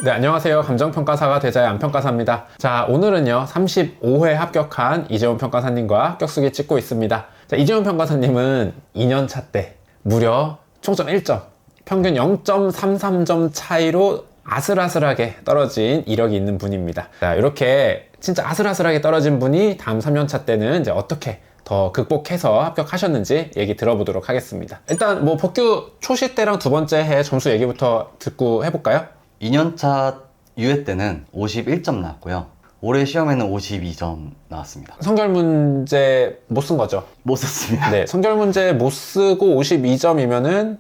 네, 안녕하세요. 감정평가사가 되자의 안평가사입니다. 자, 오늘은요, 35회 합격한 이재훈 평가사님과 합격수기 찍고 있습니다. 자, 이재훈 평가사님은 2년차 때 무려 총점 1점, 평균 0.33점 차이로 아슬아슬하게 떨어진 이력이 있는 분입니다. 자, 이렇게 진짜 아슬아슬하게 떨어진 분이 다음 3년차 때는 이제 어떻게 더 극복해서 합격하셨는지 얘기 들어보도록 하겠습니다. 일단 뭐 복규 초시 때랑 두 번째 해 점수 얘기부터 듣고 해볼까요? 2년차 유예 때는 51점 나왔고요. 올해 시험에는 52점 나왔습니다. 성결 문제 못 쓴 거죠? 못 썼습니다. 네, 성결 문제 못 쓰고 52점이면은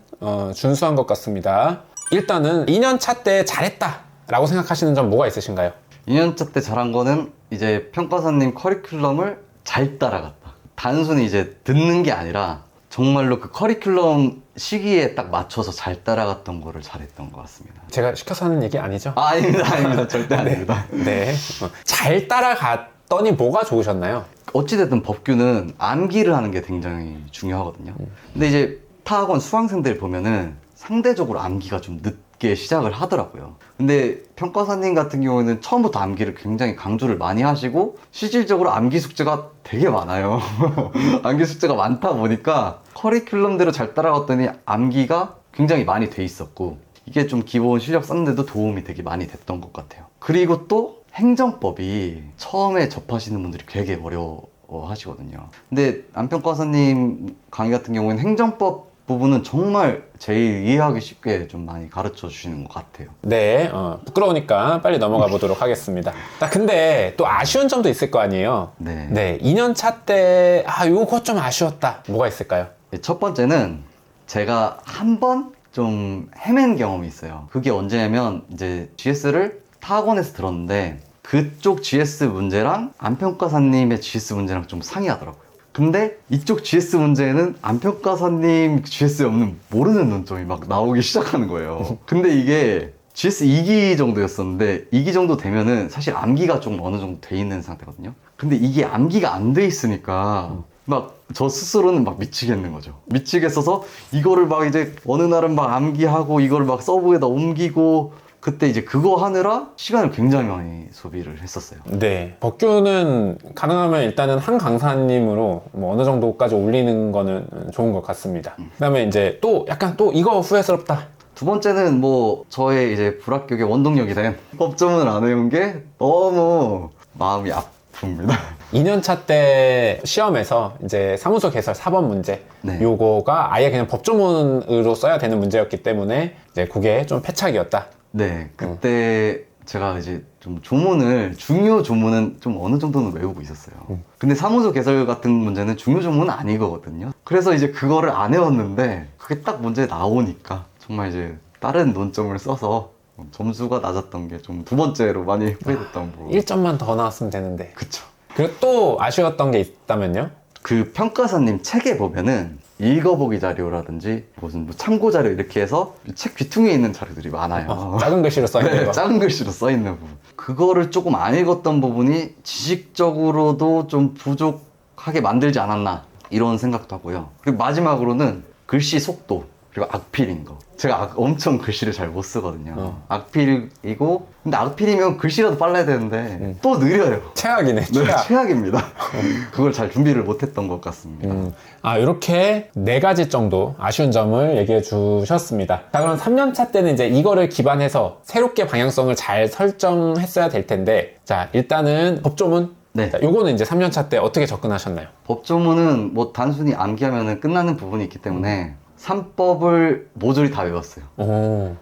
준수한 것 같습니다. 일단은 2년차 때 잘했다 라고 생각하시는 점 뭐가 있으신가요? 2년차 때 잘한 거는 이제 평가사님 커리큘럼을 잘 따라갔다. 단순히 이제 듣는 게 아니라 정말로 그 커리큘럼 시기에 딱 맞춰서 잘 따라갔던 거를 잘했던 것 같습니다. 제가 시켜서 하는 얘기 아니죠? 아닙니다. 절대 아닙니다. 네. 잘 따라갔더니 뭐가 좋으셨나요? 어찌됐든 법규는 암기를 하는 게 굉장히 중요하거든요. 근데 이제 타학원 수강생들 보면은 상대적으로 암기가 좀 늦게 시작을 하더라고요. 근데 평가사님 같은 경우에는 처음부터 암기를 굉장히 강조를 많이 하시고 실질적으로 암기 숙제가 되게 많아요. 암기 숙제가 많다 보니까 커리큘럼대로 잘 따라갔더니 암기가 굉장히 많이 돼 있었고 이게 좀 기본 실력 쌓는데도 도움이 되게 많이 됐던 것 같아요. 그리고 또 행정법이 처음에 접하시는 분들이 되게 어려워하시거든요. 근데 안평가사님 강의 같은 경우에는 행정법 부분은 정말 제일 이해하기 쉽게 좀 많이 가르쳐 주시는 것 같아요. 네, 부끄러우니까 빨리 넘어가 보도록 하겠습니다. 근데 또 아쉬운 점도 있을 거 아니에요? 네. 네, 2년차 때, 요거 좀 아쉬웠다. 뭐가 있을까요? 첫 번째는 제가 한 번 좀 헤맨 경험이 있어요. 그게 언제냐면 이제 GS를 타학원에서 들었는데 그쪽 GS 문제랑 안평가사님의 GS 문제랑 좀 상이하더라고요. 근데 이쪽 GS 문제에는 안평가사님 GS에 없는 모르는 논점이 막 나오기 시작하는 거예요. 근데 이게 GS 2기 정도였었는데 2기 정도 되면은 사실 암기가 좀 어느 정도 돼 있는 상태거든요. 근데 이게 암기가 안 돼 있으니까 막 저 스스로는 막 미치겠는 거죠. 미치겠어서 이거를 막 이제 어느 날은 막 암기하고 이거를 막 서브에다 옮기고 그때 이제 그거 하느라 시간을 굉장히 많이 소비를 했었어요. 네, 법규는 가능하면 일단은 한 강사님으로 뭐 어느 정도까지 올리는 거는 좋은 것 같습니다. 그 다음에 이제 또 약간 또 이거 후회스럽다. 두 번째는 뭐 저의 이제 불합격의 원동력이 된 법조문을 안 외운 게 너무 마음이 아픕니다. 2년차 때 시험에서 이제 사무소 개설 4번 문제 네. 요거가 아예 그냥 법조문으로 써야 되는 문제였기 때문에 이제 그게 좀 패착이었다. 네, 그때 제가 이제 좀 조문을, 중요 조문은 좀 어느 정도는 외우고 있었어요. 근데 사무소 개설 같은 문제는 중요 조문은 아니거든요. 그래서 이제 그거를 안 외웠는데 그게 딱 문제에 나오니까 정말 이제 다른 논점을 써서 점수가 낮았던 게 좀 두 번째로 많이 후회됐던 부분. 1점만 더 나왔으면 되는데. 그쵸. 그리고 또 아쉬웠던 게 있다면요? 그 평가사님 책에 보면은 읽어보기 자료라든지 무슨 뭐 참고 자료 이렇게 해서 책 귀퉁이에 있는 자료들이 많아요. 작은 글씨로 써있는 네, 거. 작은 글씨로 써있는 부분. 그거를 조금 안 읽었던 부분이 지식적으로도 좀 부족하게 만들지 않았나 이런 생각도 하고요. 그리고 마지막으로는 글씨 속도 그리고 악필인 거. 제가 엄청 글씨를 잘 못 쓰거든요. 악필이고 근데 악필이면 글씨라도 빨라야 되는데 또 느려요. 최악이네, 네, 최악. 최악입니다. 그걸 잘 준비를 못했던 것 같습니다. 이렇게 4가지 정도 아쉬운 점을 얘기해 주셨습니다. 자, 그럼 3년차 때는 이제 이거를 기반해서 새롭게 방향성을 잘 설정했어야 될 텐데, 자, 일단은 법조문. 네. 자, 요거는 이제 3년차 때 어떻게 접근하셨나요? 법조문은 뭐 단순히 암기하면 끝나는 부분이 있기 때문에 3법을 모조리 다 외웠어요.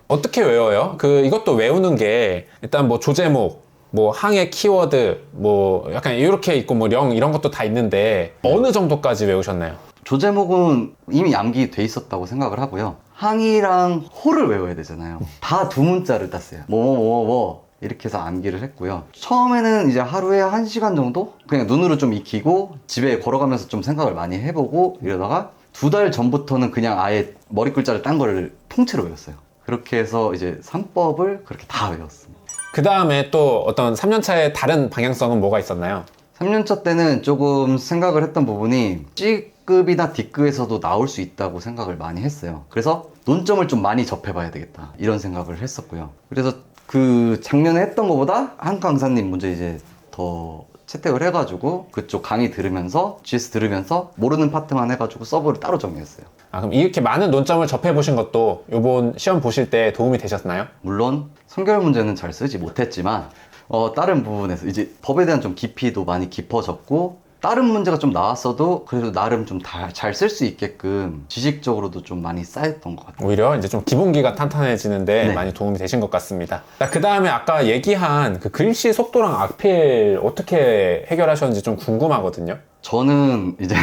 어떻게 외워요? 이것도 외우는 게 일단 뭐 조제목, 뭐 항해 키워드, 뭐 약간 이렇게 있고 뭐 령 이런 것도 다 있는데 어느 정도까지 외우셨나요? 조제목은 이미 암기돼 있었다고 생각을 하고요. 항이랑 호를 외워야 되잖아요. 다 두 문자를 땄어요. 뭐 이렇게 해서 암기를 했고요. 처음에는 이제 하루에 1시간 정도 그냥 눈으로 좀 익히고 집에 걸어가면서 좀 생각을 많이 해보고 이러다가 2달 전부터는 그냥 아예 머리 글자를 딴 거를 통째로 외웠어요. 그렇게 해서 이제 3법을 그렇게 다 외웠습니다. 그 다음에 또 어떤 3년차의 다른 방향성은 뭐가 있었나요? 3년차 때는 조금 생각을 했던 부분이 C급이나 D급에서도 나올 수 있다고 생각을 많이 했어요. 그래서 논점을 좀 많이 접해봐야 되겠다 이런 생각을 했었고요. 그래서 그 작년에 했던 것보다 한 강사님 문제 이제 더 채택을 해가지고 그쪽 강의 들으면서 GS 들으면서 모르는 파트만 해가지고 서브를 따로 정리했어요. 아, 그럼 이렇게 많은 논점을 접해보신 것도 이번 시험 보실 때 도움이 되셨나요? 물론 성결 문제는 잘 쓰지 못했지만 다른 부분에서 이제 법에 대한 좀 깊이도 많이 깊어졌고 다른 문제가 좀 나왔어도 그래도 나름 좀 잘 쓸 수 있게끔 지식적으로도 좀 많이 쌓였던 것 같아요. 오히려 이제 좀 기본기가 탄탄해지는데 네. 많이 도움이 되신 것 같습니다. 그 다음에 아까 얘기한 그 글씨 속도랑 악필 어떻게 해결하셨는지 좀 궁금하거든요. 저는 이제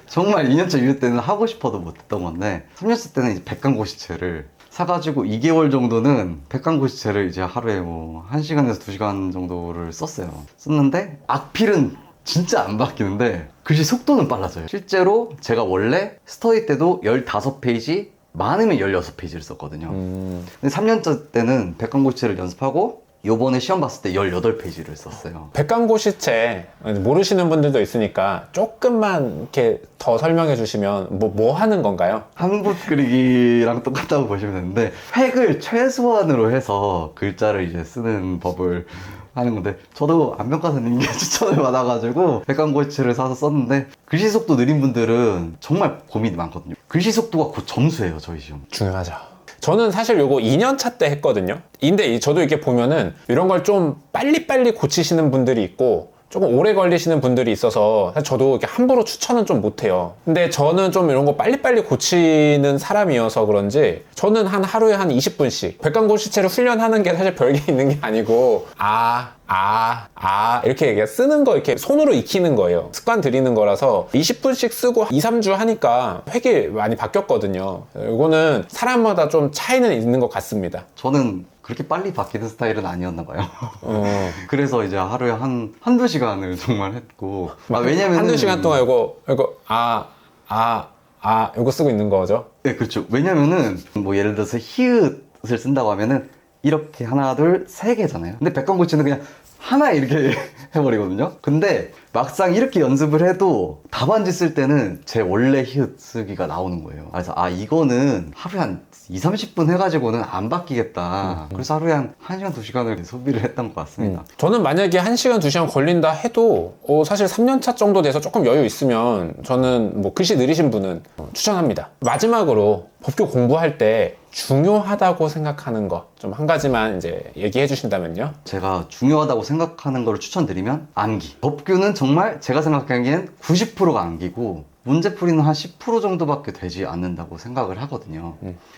정말 2년차 이후 때는 하고 싶어도 못했던 건데 3년차 때는 이제 백강고시체를 사가지고 2개월 정도는 백강고시체를 이제 하루에 뭐 1시간에서 2시간 정도를 썼는데 악필은 진짜 안 바뀌는데 글씨 속도는 빨라져요. 실제로 제가 원래 스터디 때도 15페이지 많으면 16페이지를 썼거든요. 근데 3년차 때는 백강고시체를 연습하고 요번에 시험 봤을 때 18페이지를 썼어요. 백강고시체 모르시는 분들도 있으니까 조금만 이렇게 더 설명해 주시면 뭐 하는 건가요? 한붓 그리기랑 똑같다고 보시면 되는데 획을 최소한으로 해서 글자를 이제 쓰는 법을 하는 건데 저도 안평가사님께 추천을 받아가지고 백강고시체를 사서 썼는데 글씨 속도 느린 분들은 정말 고민이 많거든요. 글씨 속도가 곧 점수예요, 저희 시험. 중요하죠. 저는 사실 요거 2년차 때 했거든요. 근데 저도 이렇게 보면은 이런 걸 좀 빨리빨리 고치시는 분들이 있고 조금 오래 걸리시는 분들이 있어서 사실 저도 이렇게 함부로 추천은 좀 못해요. 근데 저는 좀 이런 거 빨리빨리 고치는 사람이어서 그런지 저는 하루에 한 20분씩 백강고시체를 훈련하는 게 사실 별게 있는 게 아니고 이렇게 쓰는 거 이렇게 손으로 익히는 거예요. 습관 들이는 거라서 20분씩 쓰고 2, 3주 하니까 획이 많이 바뀌었거든요. 이거는 사람마다 좀 차이는 있는 것 같습니다. 저는 그렇게 빨리 바뀌는 스타일은 아니었나 봐요. 그래서 이제 하루에 한두 시간을 정말 했고. 왜냐면. 한두 시간 동안 이거 이거 쓰고 있는 거죠? 네, 그렇죠. 왜냐면은, 뭐 예를 들어서 히읗을 쓴다고 하면은, 이렇게 하나, 둘, 세 개잖아요. 근데 백강고치는 그냥 하나 이렇게 해버리거든요. 근데 막상 이렇게 연습을 해도 답안지 쓸 때는 제 원래 히읗 쓰기가 나오는 거예요. 그래서 이거는 하루에 한 2, 30분 해가지고는 안 바뀌겠다. 그래서 하루에 한 1시간, 2시간을 소비를 했던 것 같습니다. 저는 만약에 1시간, 2시간 걸린다 해도 사실 3년차 정도 돼서 조금 여유 있으면 저는 뭐 글씨 느리신 분은 추천합니다. 마지막으로 법규 공부할 때 중요하다고 생각하는 거 좀 한 가지만 이제 얘기해 주신다면요. 제가 중요하다고 생각하는 걸 추천드리면 암기. 법규는 정말 제가 생각하기엔 90%가 암기고 문제풀이는 한 10% 정도밖에 되지 않는다고 생각을 하거든요.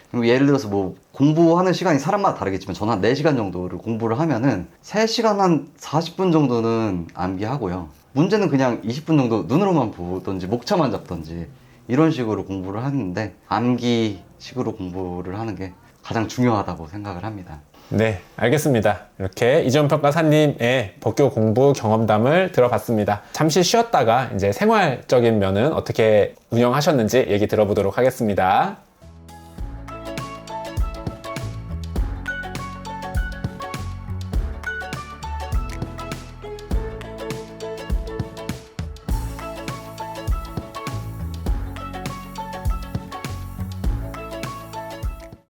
그리고 예를 들어서 뭐 공부하는 시간이 사람마다 다르겠지만 저는 한 4시간 정도를 공부를 하면은 3시간 한 40분 정도는 암기하고요. 문제는 그냥 20분 정도 눈으로만 보던지 목차만 잡던지 이런 식으로 공부를 하는데 암기식으로 공부를 하는 게 가장 중요하다고 생각을 합니다. 네, 알겠습니다. 이렇게 이재훈 평가사님의 법규 공부 경험담을 들어봤습니다. 잠시 쉬었다가 이제 생활적인 면은 어떻게 운영하셨는지 얘기 들어보도록 하겠습니다.